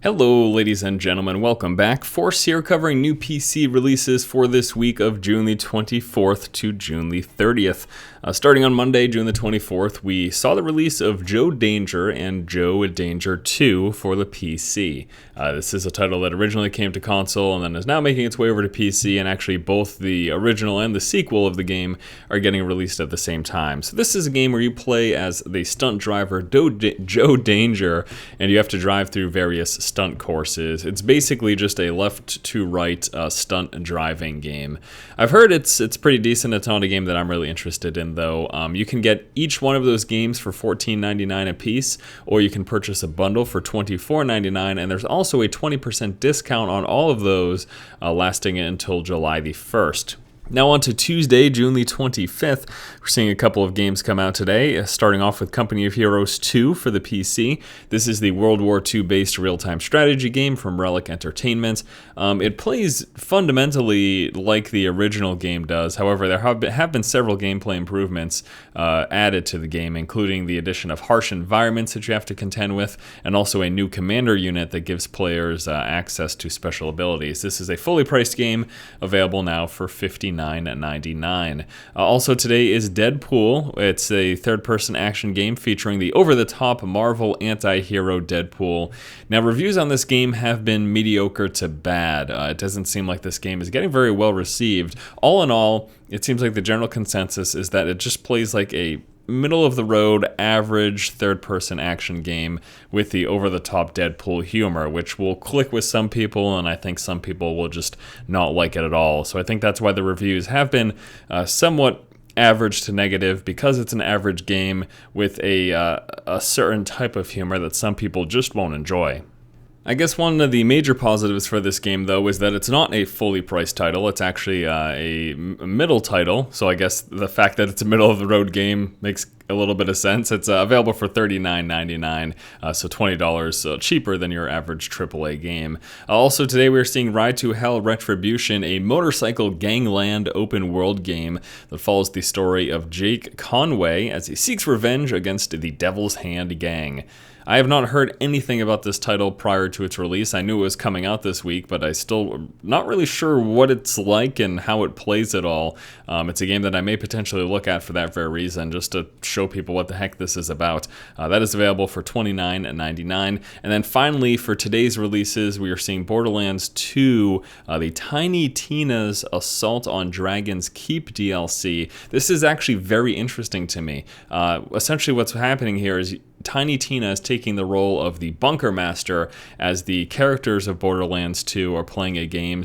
Hello ladies and gentlemen, welcome back. Force here covering new PC releases for this week of June the 24th to June the 30th. Starting on Monday, June the 24th, we saw the release of Joe Danger and Joe Danger 2 for the PC. This is a title that originally came to console and then is now making its way over to PC, and actually both the original and the sequel of the game are getting released at the same time. So this is a game where you play as the stunt driver Joe Danger, and you have to drive through various stunt courses. It's basically just a left to right stunt driving game. I've heard it's pretty decent. It's not a game that I'm really interested in though. You can get each one of those games for $14.99 a piece, or you can purchase a bundle for $24.99, and there's also a 20% discount on all of those lasting until July the 1st. Now on to Tuesday, June the 25th. We're seeing a couple of games come out today, starting off with Company of Heroes 2 for the PC. This is the World War II based real-time strategy game from Relic Entertainment. It plays fundamentally like the original game does. However, there have been several gameplay improvements added to the game, including the addition of harsh environments that you have to contend with, and also a new commander unit that gives players access to special abilities. This is a fully priced game, available now for $59.99. Also today is Deadpool. It's a third-person action game featuring the over-the-top Marvel anti-hero Deadpool. Now, reviews on this game have been mediocre to bad. It doesn't seem like this game is getting very well received. All in all, it seems like the general consensus is that it just plays like a middle-of-the-road, average third-person action game with the over-the-top Deadpool humor, which will click with some people, and I think some people will just not like it at all. So I think that's why the reviews have been somewhat average to negative, because it's an average game with a certain type of humor that some people just won't enjoy. I guess one of the major positives for this game, though, is that it's not a fully priced title. It's actually a middle title, so I guess the fact that it's a middle-of-the-road game makes a little bit of sense. It's available for $39.99, so $20 cheaper than your average AAA game. Also today we're seeing Ride to Hell Retribution, a motorcycle gangland open-world game that follows the story of Jake Conway as he seeks revenge against the Devil's Hand gang. I have not heard anything about this title prior to its release. I knew it was coming out this week, but I still not really sure what it's like and how it plays at all. It's a game that I may potentially look at for that very reason, just to show people what the heck this is about. That is available for $29.99. And then finally, for today's releases, we are seeing Borderlands 2, the Tiny Tina's Assault on Dragon's Keep DLC. This is actually very interesting to me. Essentially what's happening here is Tiny Tina is taking the role of the Bunker Master, as the characters of Borderlands 2 are playing a game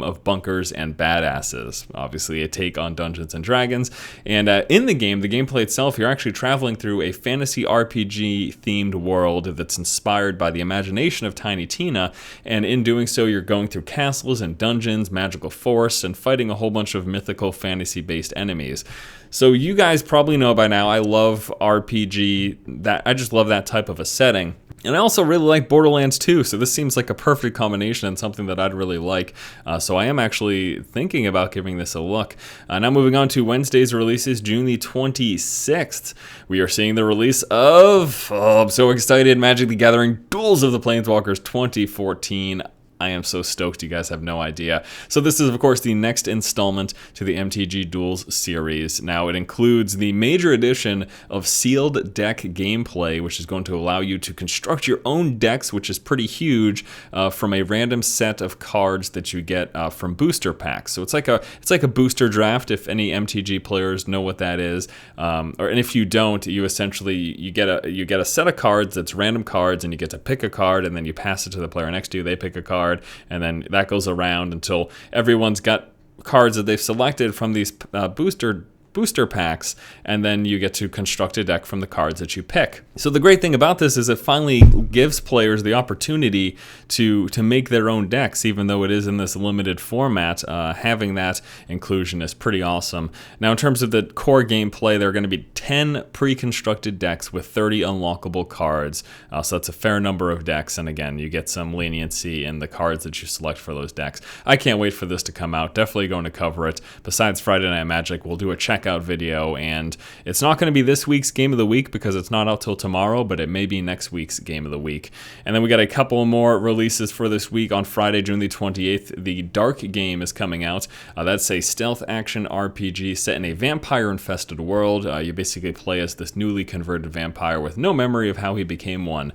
of bunkers and badasses. Obviously a take on Dungeons and Dragons. And in the gameplay itself, you're actually traveling through a fantasy RPG themed world that's inspired by the imagination of Tiny Tina, and in doing so you're going through castles and dungeons, magical forests, and fighting a whole bunch of mythical fantasy based enemies. So you guys probably know by now I love RPG, I just love that type of a setting. And I also really like Borderlands 2, so this seems like a perfect combination and something that I'd really like. So I am actually thinking about giving this a look. Now moving on to Wednesday's releases, June the 26th. We are seeing the release of, I'm so excited, Magic the Gathering Duels of the Planeswalkers 2014. I am so stoked, you guys have no idea. So this is, of course, the next installment to the MTG Duels series. Now, it includes the major addition of sealed deck gameplay, which is going to allow you to construct your own decks, which is pretty huge, from a random set of cards that you get from booster packs. So it's like a booster draft, if any MTG players know what that is. And if you don't, you essentially you get a set of cards that's random cards, and you get to pick a card, and then you pass it to the player next to you. They pick a card, and then that goes around until everyone's got cards that they've selected from these booster packs, and then you get to construct a deck from the cards that you pick. So the great thing about this is it finally gives players the opportunity to make their own decks, even though it is in this limited format. Having that inclusion is pretty awesome. Now, in terms of the core gameplay, there are going to be 10 pre-constructed decks with 30 unlockable cards. So that's a fair number of decks, and again, you get some leniency in the cards that you select for those decks. I can't wait for this to come out. Definitely going to cover it. Besides Friday Night Magic, we'll do a check checkout video, and it's not going to be this week's Game of the Week because it's not out till tomorrow, but it may be next week's Game of the Week. And then we got a couple more releases for this week. On Friday, June the 28th, the Dark game is coming out. That's a stealth action RPG set in a vampire-infested world. You basically play as this newly converted vampire with no memory of how he became one.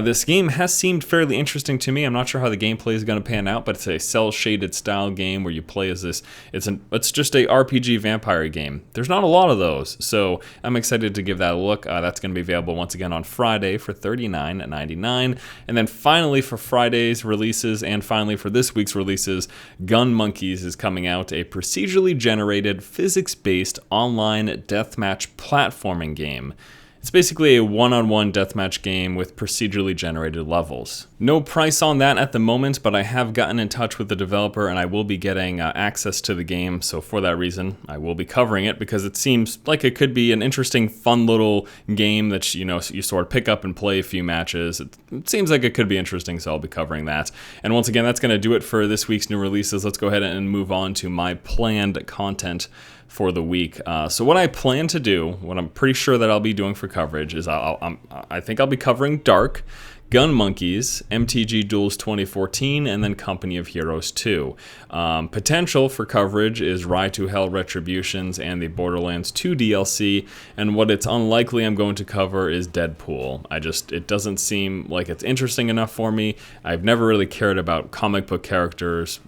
This game has seemed fairly interesting to me. I'm not sure how the gameplay is going to pan out, but it's a cel-shaded style game where you play as this. It's just a RPG vampire game. There's not a lot of those, so I'm excited to give that a look. That's going to be available once again on Friday for $39.99. And then finally for Friday's releases and finally for this week's releases, Gun Monkeys is coming out, a procedurally generated, physics-based online deathmatch platforming game. It's basically a one-on-one deathmatch game with procedurally generated levels. No price on that at the moment, but I have gotten in touch with the developer and I will be getting access to the game, so for that reason, I will be covering it because it seems like it could be an interesting, fun little game that, you sort of pick up and play a few matches. It seems like it could be interesting, so I'll be covering that. And once again, that's going to do it for this week's new releases. Let's go ahead and move on to my planned content for the week. So what I plan to do, what I'm pretty sure that I'll be doing for coverage is I think I'll be covering Dark, Gun Monkeys, MTG Duels 2014, and then Company of Heroes 2. Potential for coverage is Ride to Hell Retributions and the Borderlands 2 DLC, and what it's unlikely I'm going to cover is Deadpool. It doesn't seem like it's interesting enough for me. I've never really cared about comic book characters.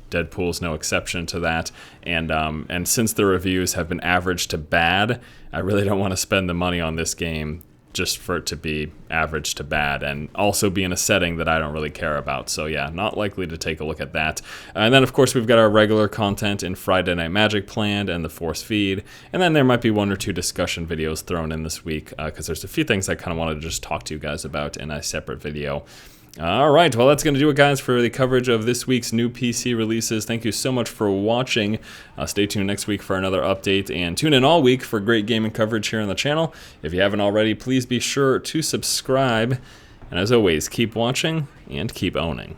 Deadpool's no exception to that, and since the reviews have been average to bad, I really don't want to spend the money on this game just for it to be average to bad and also be in a setting that I don't really care about. So yeah, not likely to take a look at that. And then of course we've got our regular content in Friday Night Magic planned and the Force feed, and then there might be one or two discussion videos thrown in this week because there's a few things I kind of wanted to just talk to you guys about in a separate video. Alright, well that's going to do it guys for the coverage of this week's new PC releases. Thank you so much for watching. Stay tuned next week for another update, and tune in all week for great gaming coverage here on the channel. If you haven't already, please be sure to subscribe. And as always, keep watching and keep owning.